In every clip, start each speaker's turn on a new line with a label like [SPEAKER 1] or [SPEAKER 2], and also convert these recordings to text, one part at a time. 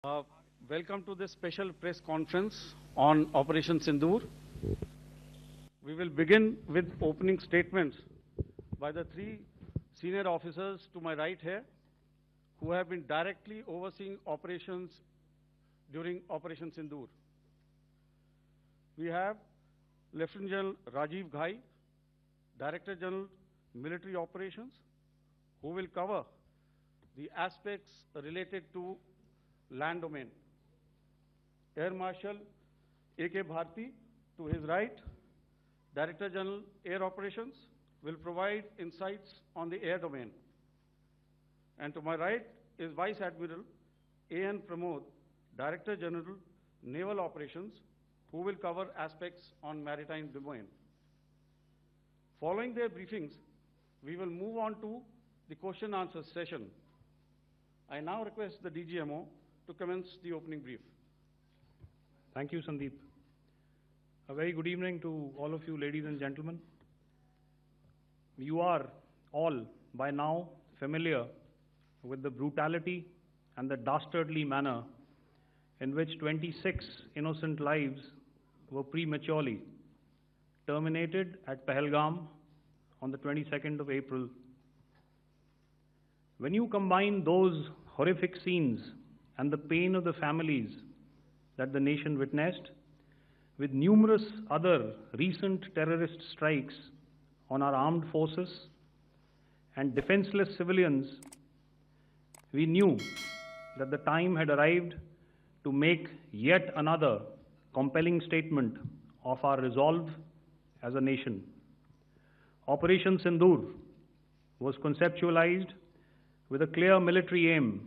[SPEAKER 1] Uh, Welcome to this special press conference on Operation Sindoor. We will begin with opening statements by the three senior officers to my right here who have been directly overseeing operations during Operation Sindoor. We have Lieutenant General Rajiv Ghai, Director General Military Operations, who will cover the aspects related to land domain. Air Marshal A.K. Bharti, to his right, Director General Air Operations, will provide insights on the air domain. And to my right is Vice Admiral A.N. Pramod, Director General Naval Operations, who will cover aspects on maritime domain. Following their briefings, we will move on to the question answer session. I now request the DGMO to commence the opening brief.
[SPEAKER 2] Thank you, Sandeep. A very good evening to all of you, ladies and gentlemen. You are all by now familiar with the brutality and the dastardly manner in which 26 innocent lives were prematurely terminated at Pahalgam on the 22nd of April. When you combine those horrific scenes and the pain of the families that the nation witnessed with numerous other recent terrorist strikes on our armed forces and defenseless civilians, we knew that the time had arrived to make yet another compelling statement of our resolve as a nation. Operation Sindoor was conceptualized with a clear military aim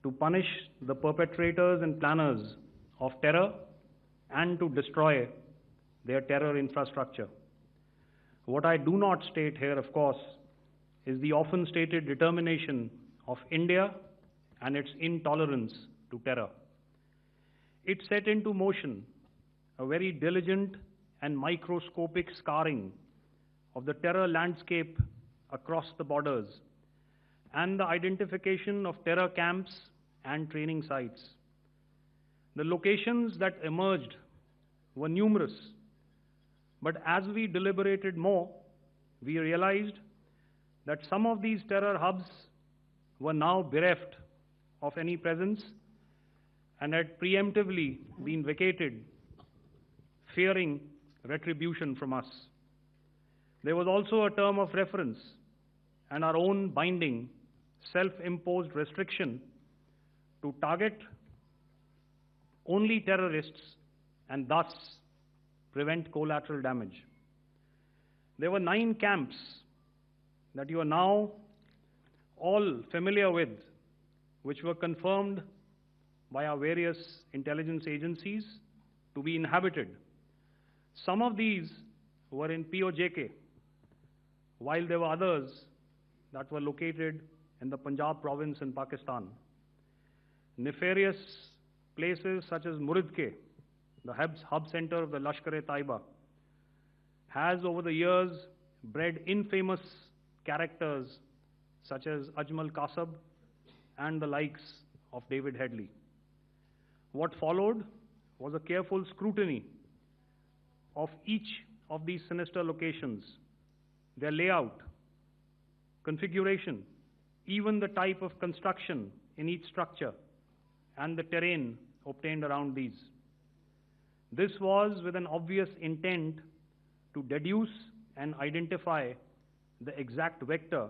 [SPEAKER 2] to punish the perpetrators and planners of terror and to destroy their terror infrastructure. What I do not state here, of course, is the often stated determination of India and its intolerance to terror. It set into motion a very diligent and microscopic scarring of the terror landscape across the borders and the identification of terror camps and training sites. The locations that emerged were numerous, but as we deliberated more, we realized that some of these terror hubs were now bereft of any presence and had preemptively been vacated, fearing retribution from us. There was also a term of reference and our own binding, self-imposed restriction to target only terrorists and thus prevent collateral damage. There were 9 camps that you are now all familiar with, which were confirmed by our various intelligence agencies to be inhabited. Some of these were in POJK, while there were others that were located in the Punjab province in Pakistan. Nefarious places such as Muridke, the hub center of the Lashkar-e-Taiba, has over the years bred infamous characters such as Ajmal Kasab and the likes of David Headley. What followed was a careful scrutiny of each of these sinister locations, their layout, configuration, even the type of construction in each structure, and the terrain obtained around these. This was with an obvious intent to deduce and identify the exact vector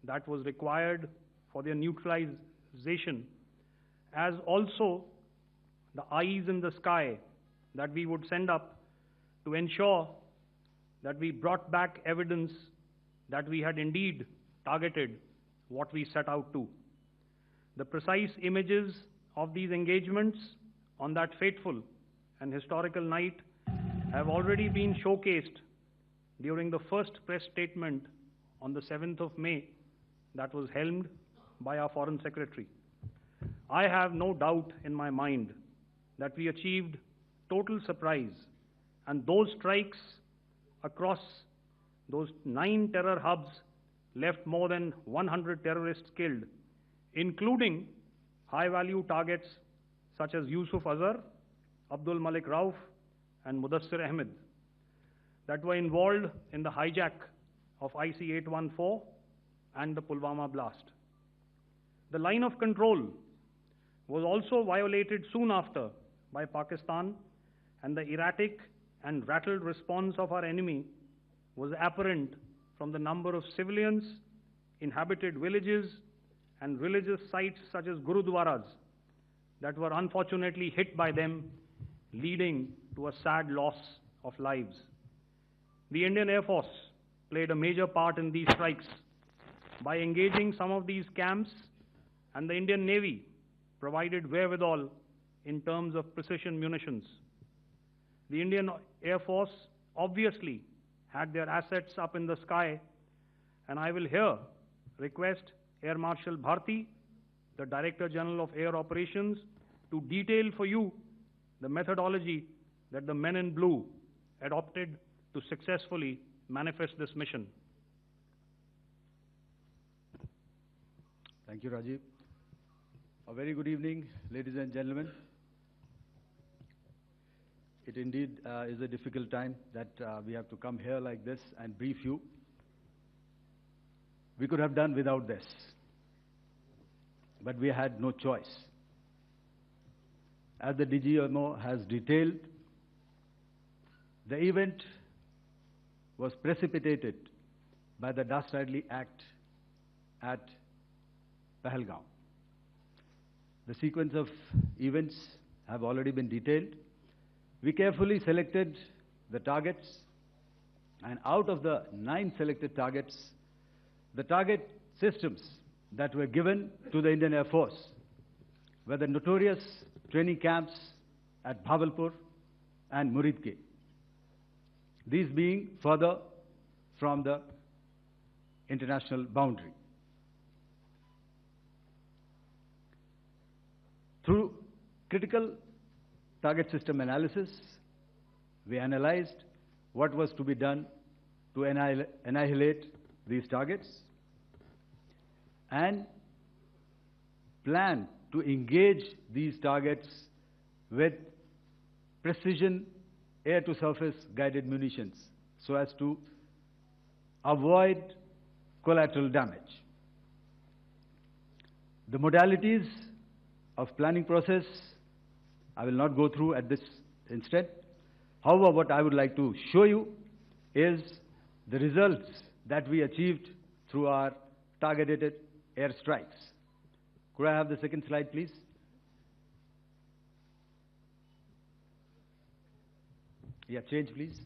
[SPEAKER 2] that was required for their neutralization, as also the eyes in the sky that we would send up to ensure that we brought back evidence that we had indeed targeted what we set out to. The precise images of these engagements on that fateful and historical night have already been showcased during the first press statement on the 7th of May that was helmed by our Foreign Secretary. I have no doubt in my mind that we achieved total surprise, and those strikes across those 9 terror hubs left more than 100 terrorists killed, including high-value targets such as Yusuf Azhar, Abdul Malik Rauf, and Mudassir Ahmed, that were involved in the hijack of IC-814 and the Pulwama blast. The line of control was also violated soon after by Pakistan, and the erratic and rattled response of our enemy was apparent from the number of civilians, inhabited villages, and religious sites such as Gurudwaras that were unfortunately hit by them, leading to a sad loss of lives. The Indian Air Force played a major part in these strikes by engaging some of these camps, and the Indian Navy provided wherewithal in terms of precision munitions. The Indian Air Force obviously had their assets up in the sky, and I will here request Air Marshal Bharti, the Director General of Air Operations, to detail for you the methodology that the men in blue adopted to successfully manifest this mission.
[SPEAKER 3] Thank you, Rajiv. A very good evening, ladies and gentlemen. It indeed is a difficult time that we have to come here like this and brief you. We could have done without this, but we had no choice. As the DGMO has detailed, the event was precipitated by the dastardly act at Pahalgaon. The sequence of events have already been detailed. We carefully selected the targets, and out of the 9 selected targets, the target systems that were given to the Indian Air Force were the notorious training camps at Bhavalpur and Muridke, these being further from the international boundary. Through critical target system analysis, we analyzed what was to be done to annihilate these targets and plan to engage these targets with precision air-to-surface guided munitions so as to avoid collateral damage. The modalities of planning process I will not go through at this instant. However, what I would like to show you is the results that we achieved through our targeted airstrikes. Could I have the second slide, please? Yeah, change, please.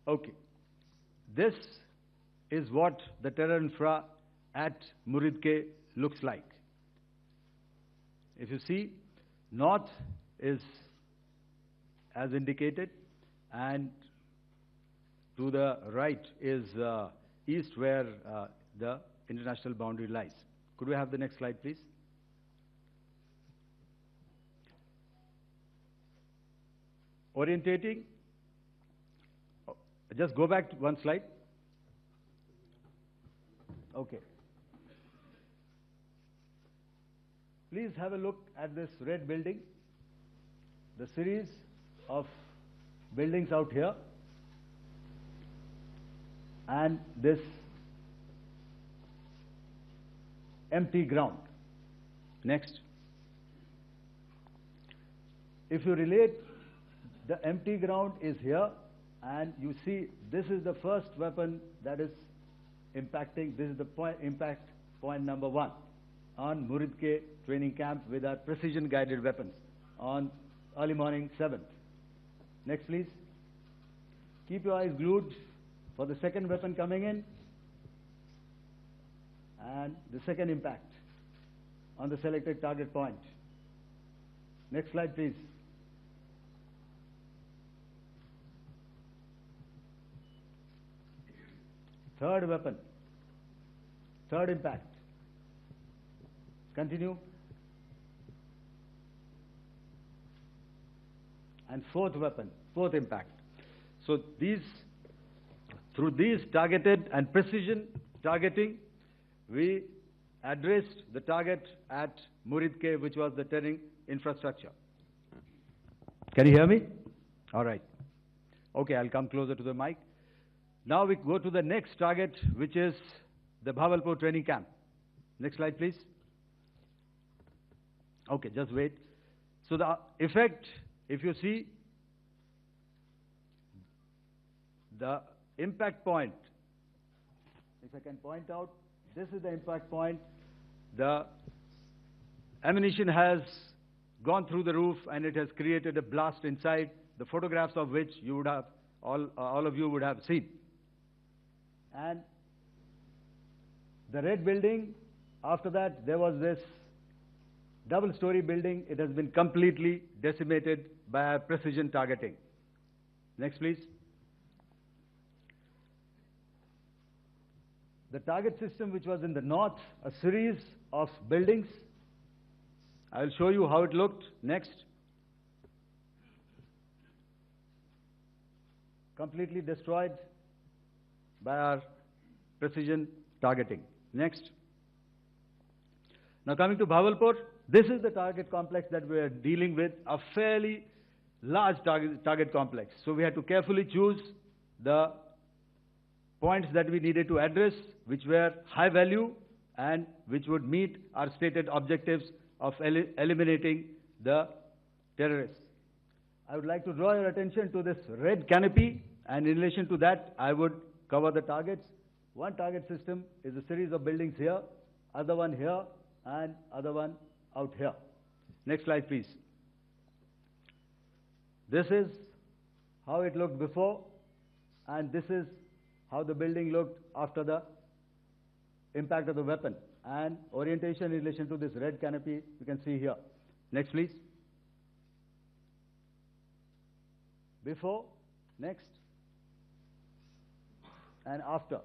[SPEAKER 3] Okay. This is what the terror infra at Muridke looks like. If you see, north is as indicated, and to the right is east, where the international boundary lies. Could we have the next slide, please? Orientating. Just go back to one slide. Okay. Please have a look at this red building, the series of buildings out here, and this empty ground. Next. If you relate, the empty ground is here, and you see this is the first weapon that is impacting. This is the impact point number 1 on Muridke training camp with our precision guided weapons on early morning 7th. Next, please. Keep your eyes glued for the second weapon coming in and the second impact on the selected target point. Next slide, please. Third weapon, third impact. Continue. And fourth weapon, fourth impact. So these, through these targeted and precision targeting, we addressed the target at Muridke, which was the turning infrastructure. Can you hear me? All right. Okay, I'll come closer to the mic. Now we go to the next target, which is the Bhavalpur training camp. Next slide, please. Okay, just wait. So the effect, if you see, the impact point, if I can point out, this is the impact point. The ammunition has gone through the roof and it has created a blast inside, the photographs of which you would have, all of you would have seen. And the red building, after that, there was this double-story building. It has been completely decimated by precision targeting. Next, please. The target system, which was in the north, a series of buildings. I will show you how it looked. Next. Completely destroyed by our precision targeting. Next. Now coming to Bhavalpur, this is the target complex that we are dealing with, a fairly large target complex. So we had to carefully choose the points that we needed to address, which were high value and which would meet our stated objectives of eliminating the terrorists. I would like to draw your attention to this red canopy, and in relation to that, I would cover the targets. One target system is a series of buildings here, other one here, and other one out here. Next slide, please. This is how it looked before, and this is how the building looked after the impact of the weapon. And orientation in relation to this red canopy, you can see here. Next, please. Before, next, and after.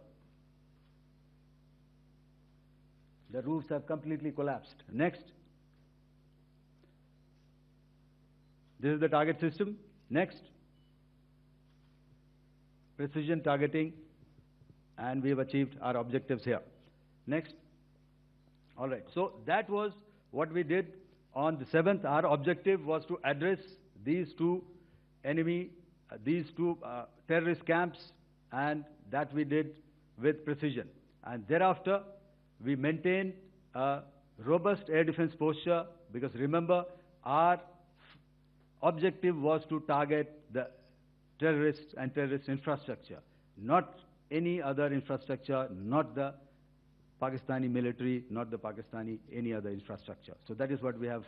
[SPEAKER 3] The roofs have completely collapsed. Next. This is the target system. Next. Precision targeting, and we have achieved our objectives here. Next. All right. So that was what we did on the 7th. Our objective was to address these two terrorist camps, and that we did with precision. And thereafter, we maintained a robust air defense posture, because remember, our objective was to target the terrorists and terrorist infrastructure, not any other infrastructure, not the Pakistani military, not the Pakistani any other infrastructure. So that is what we have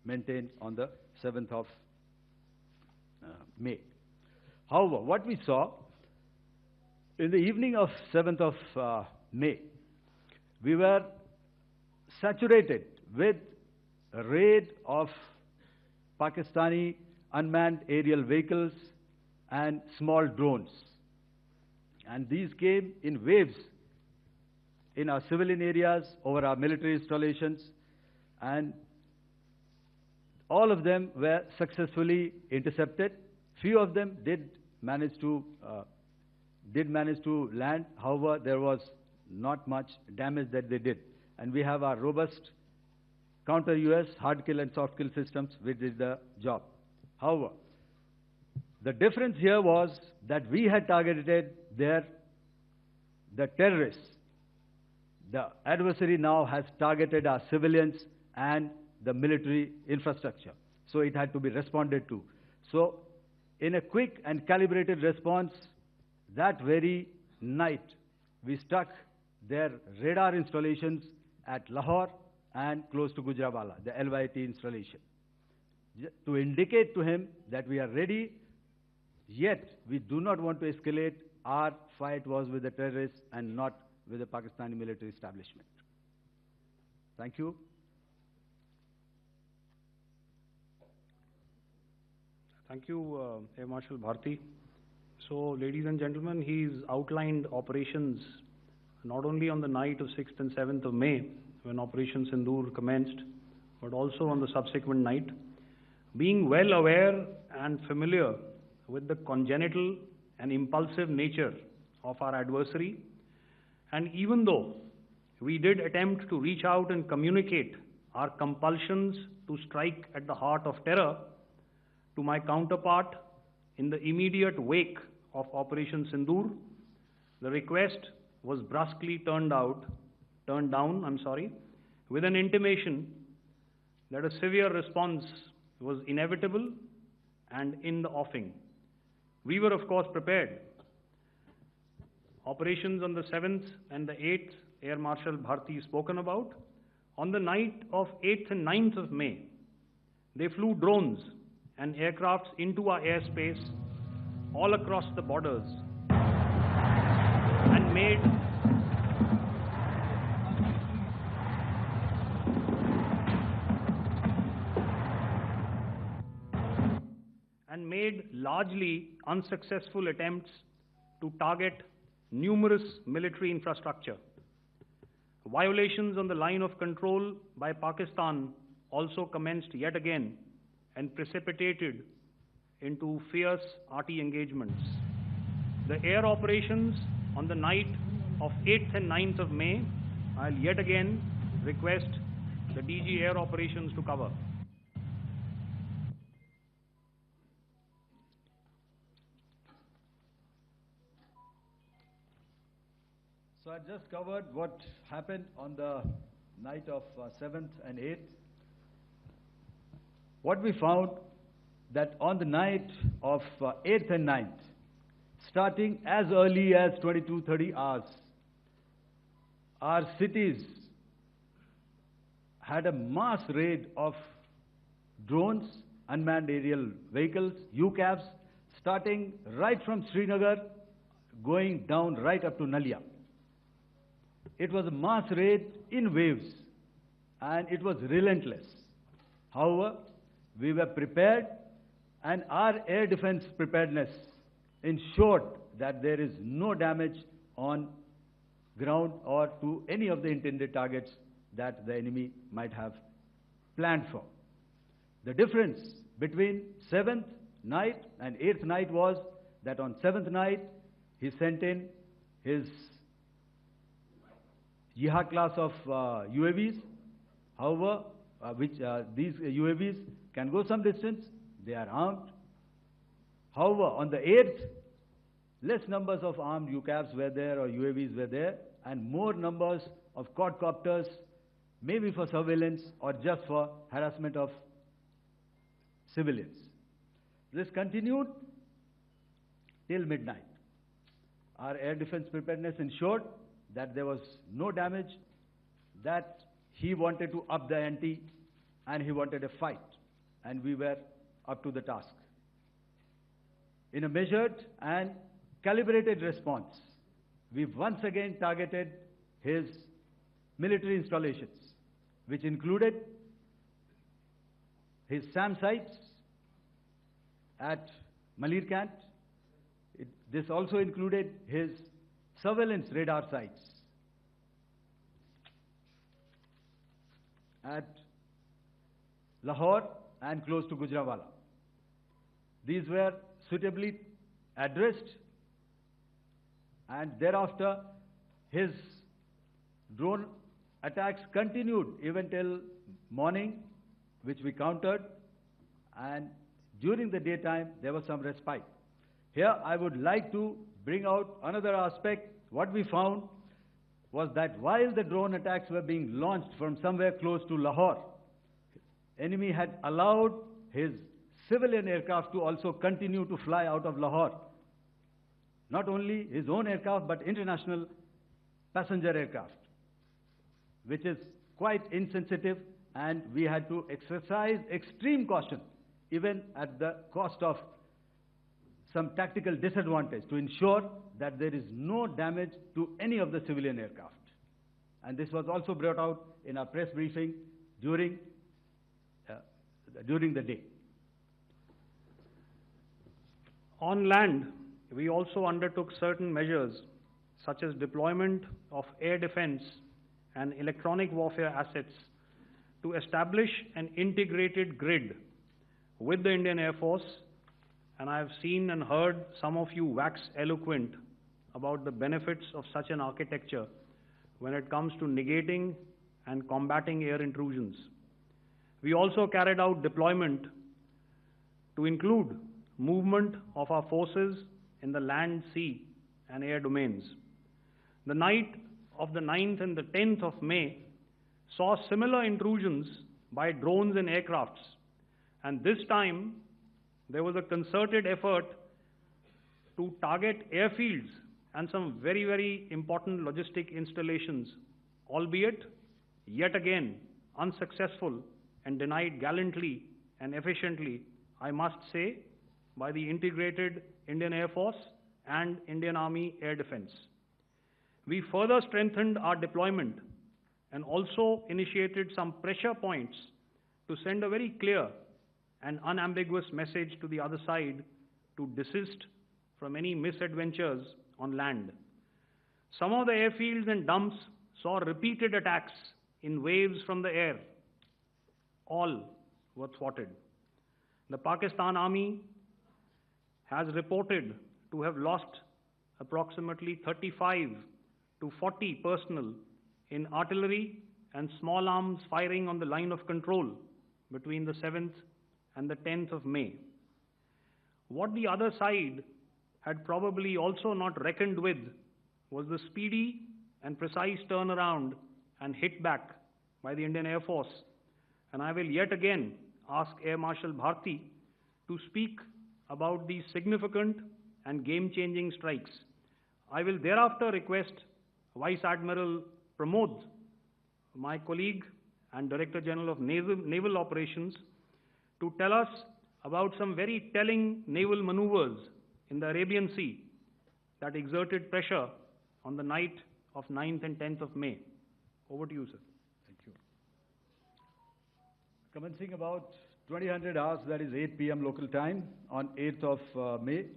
[SPEAKER 3] maintained on the 7th of May. However, what we saw in the evening of 7th of May, we were saturated with a raid of Pakistani unmanned aerial vehicles and small drones. And these came in waves in our civilian areas, over our military installations, and all of them were successfully intercepted. Few of them did manage to land. However, there was not much damage that they did. And we have our robust counter-US hard kill and soft kill systems which did the job. However, the difference here was that we had targeted the terrorists. The adversary now has targeted our civilians and the military infrastructure. So it had to be responded to. So in a quick and calibrated response, that very night, we struck their radar installations at Lahore and close to Gujranwala, the LYT installation, to indicate to him that we are ready, yet we do not want to escalate. Our fight was with the terrorists and not with the Pakistani military establishment. Thank you.
[SPEAKER 2] Thank you, Air Marshal Bharti. So, ladies and gentlemen, he's outlined operations not only on the night of 6th and 7th of May, when Operation Sindoor commenced, but also on the subsequent night. Being well aware and familiar with the congenital and impulsive nature of our adversary, and even though we did attempt to reach out and communicate our compulsions to strike at the heart of terror to my counterpart in the immediate wake of Operation Sindoor. The request was brusquely turned down, with an intimation that a severe response was inevitable and in the offing. We were, of course, prepared. Operations on the 7th and the 8th, Air Marshal Bharti spoken about. On the night of 8th and 9th of May, they flew drones and aircrafts into our airspace all across the borders and made largely unsuccessful attempts to target numerous military infrastructure. Violations on the line of control by Pakistan also commenced yet again and precipitated into fierce arty engagements. The air operations on the night of 8th and 9th of May, I'll yet again request the DG Air Operations to cover.
[SPEAKER 3] So I just covered what happened on the night of 7th and 8th. What we found that on the night of 8th and 9th, starting as early as 22:30 hours, our cities had a mass raid of drones, unmanned aerial vehicles, UCAVs, starting right from Srinagar, going down right up to Nalia. It was a mass raid in waves, and it was relentless. However, we were prepared, and our air defense preparedness ensured that there is no damage on ground or to any of the intended targets that the enemy might have planned for. The difference between 7th night and 8th night was that on 7th night, he sent in his Jihad class of UAVs, however, these UAVs can go some distance, they are armed. However, on the 8th, less numbers of armed UCAVs were there or UAVs were there, and more numbers of quadcopters, maybe for surveillance or just for harassment of civilians. This continued till midnight. Our air defense preparedness ensured that there was no damage, that he wanted to up the ante, and he wanted a fight, and we were up to the task. In a measured and calibrated response, we once again targeted his military installations, which included his SAM sites at Malirkant. This also included his surveillance radar sites at Lahore and close to Gujranwala. These were suitably addressed, and thereafter his drone attacks continued even till morning, which we countered, and during the daytime there was some respite. Here I would like to bring out another aspect. What we found was that while the drone attacks were being launched from somewhere close to Lahore, enemy had allowed his civilian aircraft to also continue to fly out of Lahore. Not only his own aircraft, but international passenger aircraft, which is quite insensitive, and we had to exercise extreme caution, even at the cost of some tactical disadvantage, to ensure that there is no damage to any of the civilian aircraft. And this was also brought out in our press briefing during the day.
[SPEAKER 2] On land, we also undertook certain measures, such as deployment of air defense and electronic warfare assets to establish an integrated grid with the Indian Air Force, and I have seen and heard some of you wax eloquent about the benefits of such an architecture when it comes to negating and combating air intrusions. We also carried out deployment to include movement of our forces in the land, sea, and air domains. The night of the 9th and the 10th of May saw similar intrusions by drones and aircrafts, and this time there was a concerted effort to target airfields and some very, very important logistic installations, albeit yet again unsuccessful and denied gallantly and efficiently, I must say, by the integrated Indian Air Force and Indian Army Air Defense. We further strengthened our deployment and also initiated some pressure points to send a very clear and unambiguous message to the other side to desist from any misadventures on land. Some of the airfields and dumps saw repeated attacks in waves from the air. All were thwarted. The Pakistan Army has reported to have lost approximately 35 to 40 personnel in artillery and small arms firing on the line of control between the 7th and the 10th of May. What the other side had probably also not reckoned with was the speedy and precise turnaround and hit back by the Indian Air Force. And I will yet again ask Air Marshal Bharti to speak about these significant and game-changing strikes. I will thereafter request Vice Admiral Pramod, my colleague and Director General of Naval Operations, to tell us about some very telling naval maneuvers in the Arabian Sea that exerted pressure on the night of 9th and 10th of May. Over to you, sir.
[SPEAKER 3] Thank you. Commencing about 2000 hours, that is 8 p.m. local time, on 8th of May,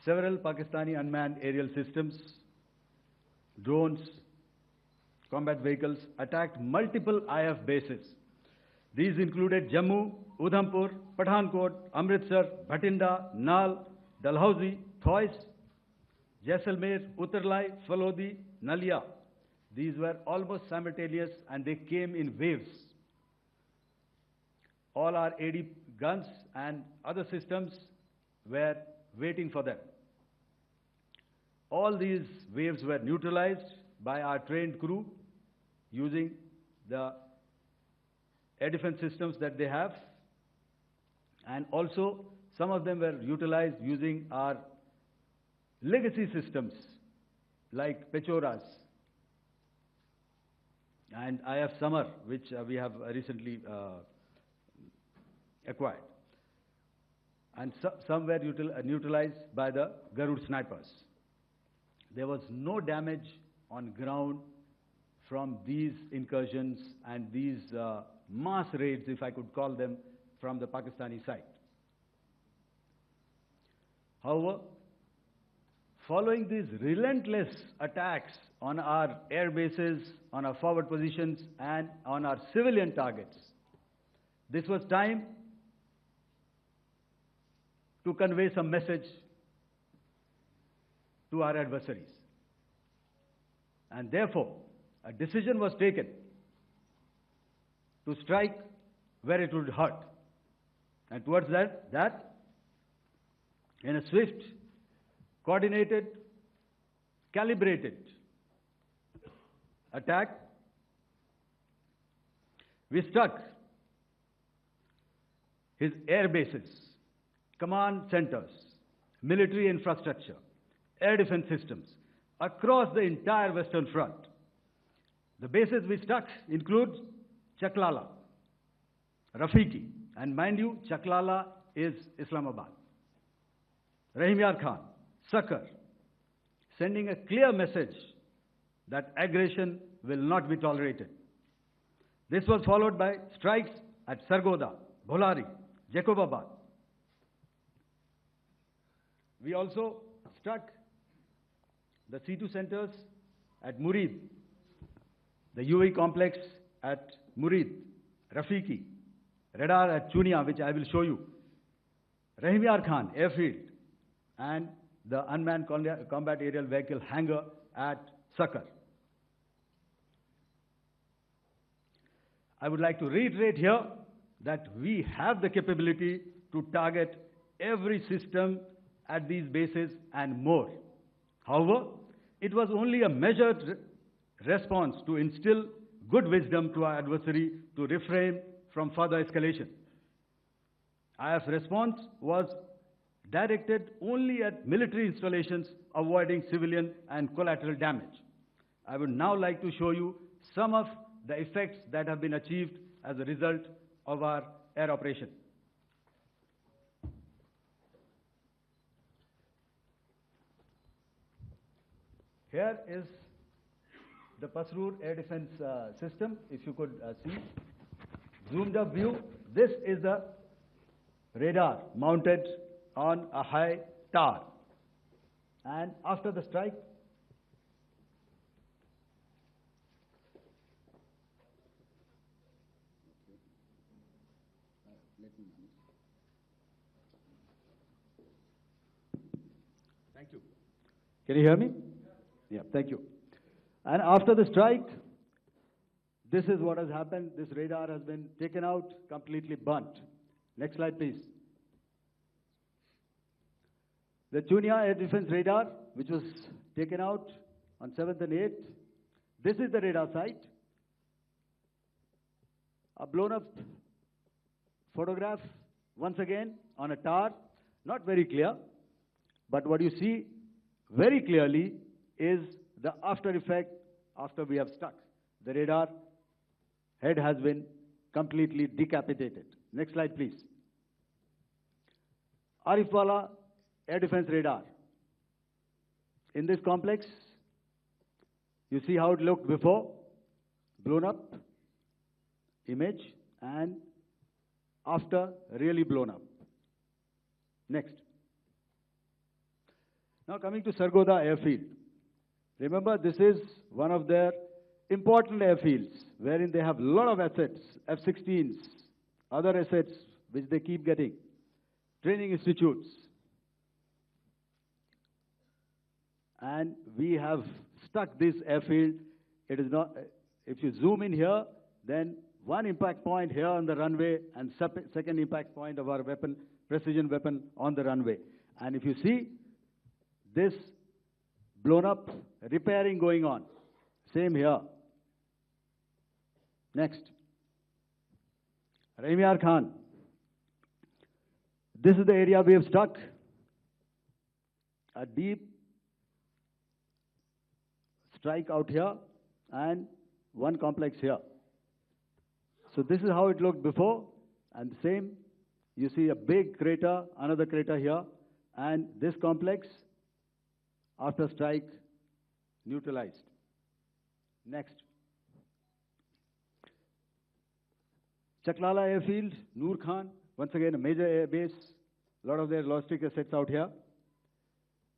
[SPEAKER 3] several Pakistani unmanned aerial systems, drones, combat vehicles attacked multiple IF bases. These included Jammu, Udhampur, Pathankot, Amritsar, Bhatinda, Nal, Dalhousie, Thois, Jaisalmer, Uttarlai, Falodi, Nalia. These were almost simultaneous and they came in waves. All our AD guns and other systems were waiting for them. All these waves were neutralized by our trained crew using the air defense systems that they have, and also some of them were utilized using our legacy systems like Pechoras and IF Summer, which we have recently acquired. And some were neutralized by the Garud snipers. There was no damage on ground from these incursions and these mass raids, if I could call them, from the Pakistani side. However, following these relentless attacks on our air bases, on our forward positions, and on our civilian targets, this was time to convey some message to our adversaries. And therefore, a decision was taken to strike where it would hurt. And towards that, in a swift, coordinated, calibrated attack, we struck his air bases, command centers, military infrastructure, air defense systems across the entire Western Front. The bases we struck include Chaklala, Rafiki, and mind you, Chaklala is Islamabad, Rahim Yar Khan, Sakar, sending a clear message that aggression will not be tolerated. This was followed by strikes at Sargoda, Bholari, Jacobabad. We also struck the C2 centers at Murid, the UAE complex at Murid, Rafiki, radar at Chunia, which I will show you, Rahim Yar Khan airfield, and the unmanned combat aerial vehicle hangar at Sakar. I would like to reiterate here that we have the capability to target every system at these bases and more. However, it was only a measured response to instill good wisdom to our adversary to refrain from further escalation. IF's response was directed only at military installations, avoiding civilian and collateral damage. I would now like to show you some of the effects that have been achieved as a result of our air operation. Here is the Pasroor air defense system, if you could see. Zoomed up view, this is the radar mounted on a high tower. And after the strike, thank you. Can you hear me? Yeah, thank you. And after the strike, this is what has happened. This radar has been taken out, completely burnt. Next slide, please. The Chunia air defense radar, which was taken out on 7th and 8th. This is the radar site. A blown up photograph, once again, on a tower. Not very clear, but what you see very clearly is the after effect after we have struck. The radar head has been completely decapitated. Next slide, please. Arifwala air defense radar. In this complex, you see how it looked before, blown up image, and after really blown up. Next. Now coming to Sargodha airfield. Remember, this is one of their important airfields wherein they have a lot of assets, F-16s, other assets which they keep getting, training institutes. And we have stuck this airfield. It is not, if you zoom in here, then one impact point here on the runway and second impact point of our weapon, precision weapon on the runway. And if you see, this blown up, repairing going on. Same here. Next. Raimiar Khan. This is the area we have struck. A deep strike out here and one complex here. So this is how it looked before, and same, you see a big crater, another crater here, and this complex, after strike, neutralized. Next. Chaklala airfield, Noor Khan, once again a major air base, a lot of their logistic assets out here.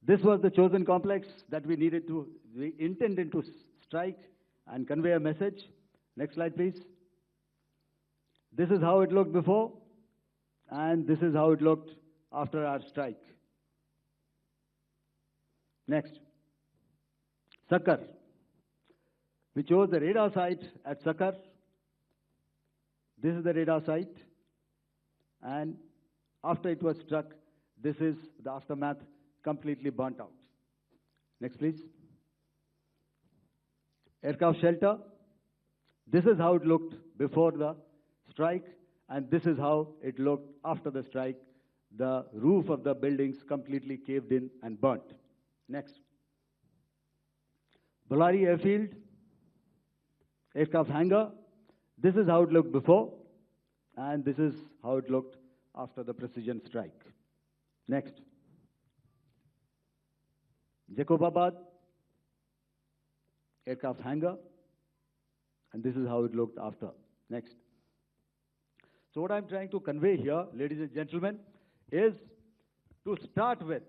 [SPEAKER 3] This was the chosen complex that we intended to strike and convey a message. Next slide, please. This is how it looked before, and this is how it looked after our strike. Next. Sakar. We chose the radar site at Sakar. This is the radar site, and after it was struck, this is the aftermath, completely burnt out. Next, please. Aircraft shelter. This is how it looked before the strike, and this is how it looked after the strike. The roof of the buildings completely caved in and burnt. Next. Bolari airfield, aircraft hangar. This is how it looked before, and this is how it looked after the precision strike. Next. Jacobabad, aircraft hangar, and this is how it looked after. Next. So what I'm trying to convey here, ladies and gentlemen, is to start with,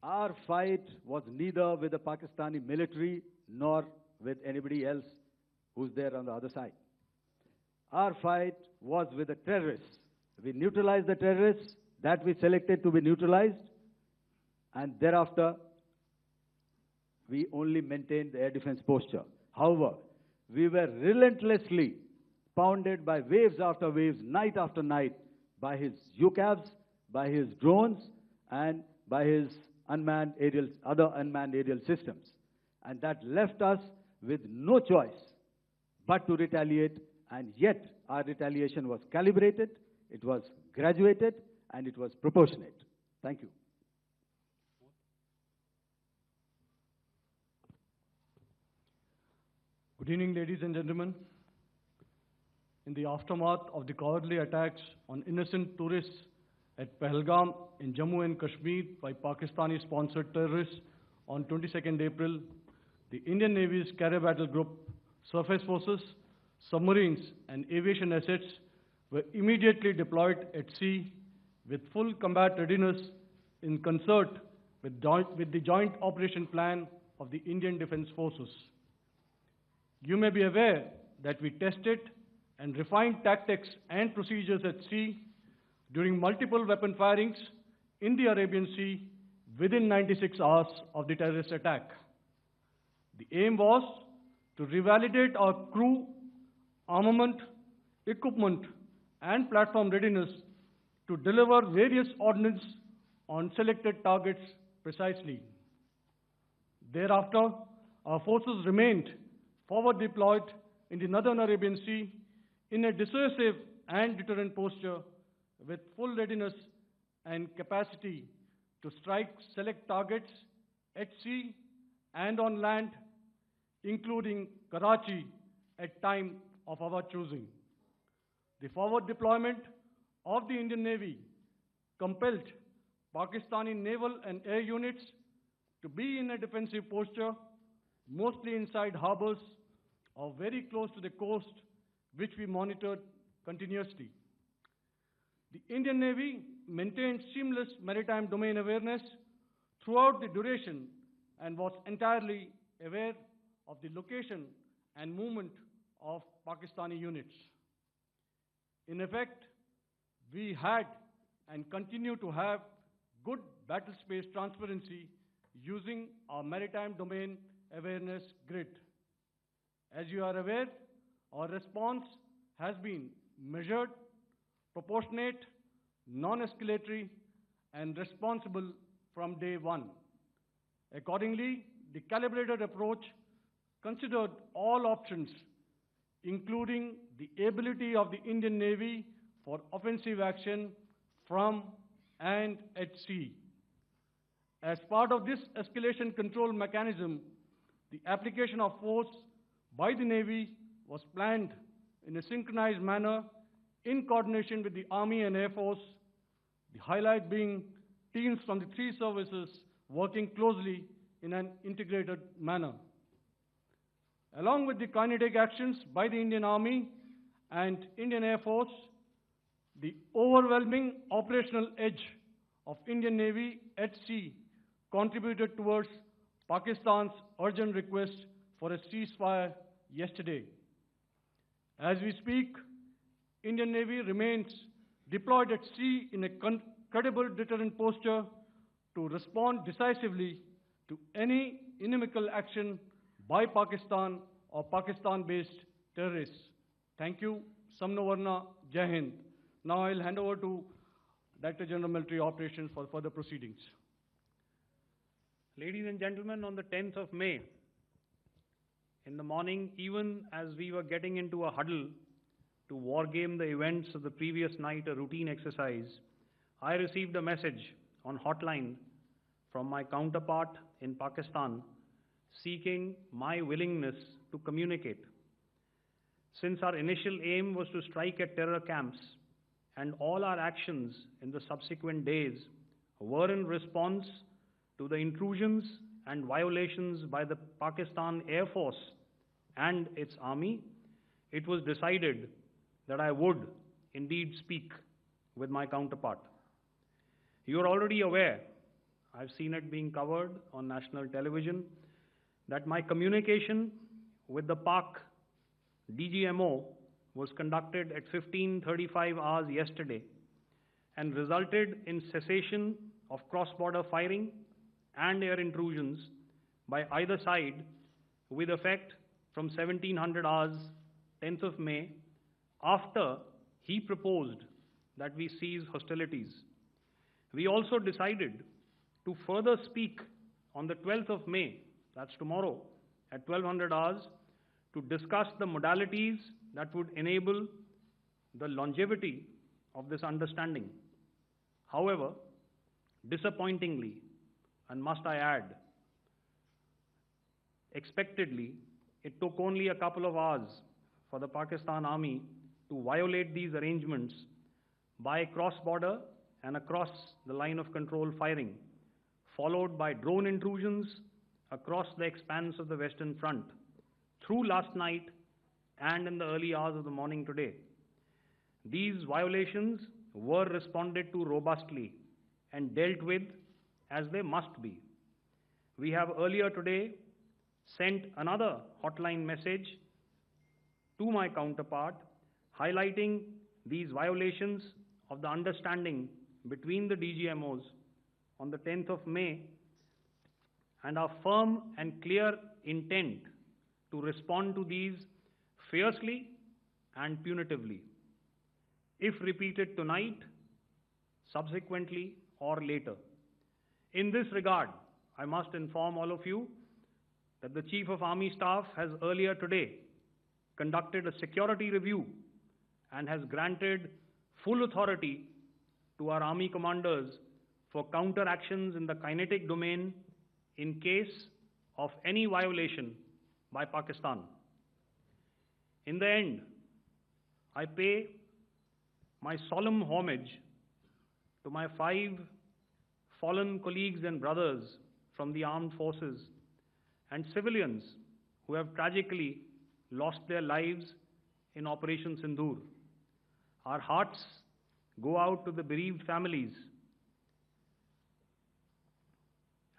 [SPEAKER 3] our fight was neither with the Pakistani military nor with anybody else who's there on the other side. Our fight was with the terrorists. We neutralized the terrorists that we selected to be neutralized, and thereafter, we only maintained the air defense posture. However, we were relentlessly pounded by waves after waves, night after night, by his UCAVs, by his drones, and by his other unmanned aerial systems. And that left us with no choice but to retaliate, and yet our retaliation was calibrated, it was graduated, and it was proportionate. Thank you.
[SPEAKER 4] Good evening, ladies and gentlemen. In the aftermath of the cowardly attacks on innocent tourists at Pahalgam in Jammu and Kashmir by Pakistani-sponsored terrorists on 22nd April, the Indian Navy's Carrier Battle Group, surface forces, submarines, and aviation assets were immediately deployed at sea with full combat readiness in concert with the joint operation plan of the Indian Defence Forces. You may be aware that we tested and refined tactics and procedures at sea during multiple weapon firings in the Arabian Sea within 96 hours of the terrorist attack. The aim was to revalidate our crew, armament, equipment, and platform readiness to deliver various ordnance on selected targets precisely. Thereafter, our forces remained forward deployed in the Northern Arabian Sea in a dissuasive and deterrent posture with full readiness and capacity to strike select targets at sea and on land, including Karachi at time of our choosing. The forward deployment of the Indian Navy compelled Pakistani naval and air units to be in a defensive posture, mostly inside harbors or very close to the coast, which we monitored continuously. The Indian Navy maintained seamless maritime domain awareness throughout the duration and was entirely aware of the location and movement of Pakistani units. In effect, we had and continue to have good battle space transparency using our maritime domain awareness grid. As you are aware, our response has been measured, proportionate, non-escalatory, and responsible from day one. Accordingly, the calibrated approach considered all options, including the ability of the Indian Navy for offensive action from and at sea. As part of this escalation control mechanism, the application of force by the Navy was planned in a synchronized manner in coordination with the Army and Air Force, the highlight being teams from the three services working closely in an integrated manner. Along with the kinetic actions by the Indian Army and Indian Air Force, the overwhelming operational edge of Indian Navy at sea contributed towards Pakistan's urgent request for a ceasefire yesterday. As we speak, Indian Navy remains deployed at sea in a credible deterrent posture to respond decisively to any inimical action by Pakistan or Pakistan-based terrorists. Thank you. Samno Varna, Jai Hind. Now I'll hand over to Director General Military Operations for further proceedings.
[SPEAKER 2] Ladies and gentlemen, on the 10th of May, in the morning, even as we were getting into a huddle to wargame the events of the previous night, a routine exercise, I received a message on hotline from my counterpart in Pakistan seeking my willingness to communicate. Since our initial aim was to strike at terror camps, and all our actions in the subsequent days were in response to the intrusions and violations by the Pakistan Air Force and its army, it was decided that I would indeed speak with my counterpart. You are already aware, I've seen it being covered on national television, that my communication with the Pak DGMO was conducted at 15:35 hours yesterday and resulted in cessation of cross-border firing and air intrusions by either side with effect from 1700 hours, 10th of May, after he proposed that we cease hostilities. We also decided to further speak on the 12th of May, that's tomorrow, at 1200 hours, to discuss the modalities that would enable the longevity of this understanding. However, disappointingly, and must I add, expectedly, it took only a couple of hours for the Pakistan Army to violate these arrangements by cross-border and across the line of control firing, followed by drone intrusions across the expanse of the Western Front through last night and in the early hours of the morning today. These violations were responded to robustly and dealt with as they must be. We have earlier today sent another hotline message to my counterpart highlighting these violations of the understanding between the DGMOs on the 10th of May and our firm and clear intent to respond to these fiercely and punitively, if repeated tonight, subsequently, or later. In this regard, I must inform all of you that the Chief of Army Staff has earlier today conducted a security review and has granted full authority to our Army commanders for counter-actions in the kinetic domain in case of any violation by Pakistan. In the end, I pay my solemn homage to my 5 fallen colleagues and brothers from the armed forces and civilians who have tragically lost their lives in Operation Sindoor. Our hearts go out to the bereaved families,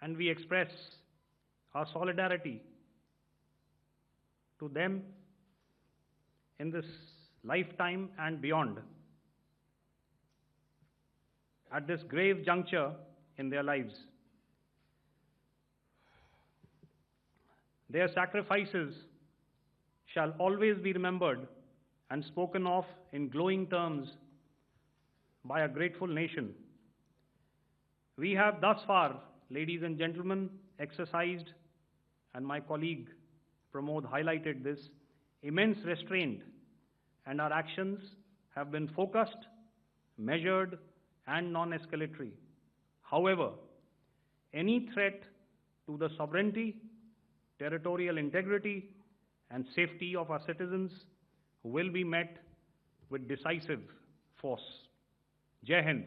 [SPEAKER 2] and we express our solidarity to them in this lifetime and beyond, at this grave juncture in their lives. Their sacrifices shall always be remembered and spoken of in glowing terms by a grateful nation. We have thus far, ladies and gentlemen, exercised, and my colleague Pramod highlighted this, immense restraint, and our actions have been focused, measured, and non-escalatory. However, any threat to the sovereignty, territorial integrity, and safety of our citizens will be met with decisive force. Jai Hind.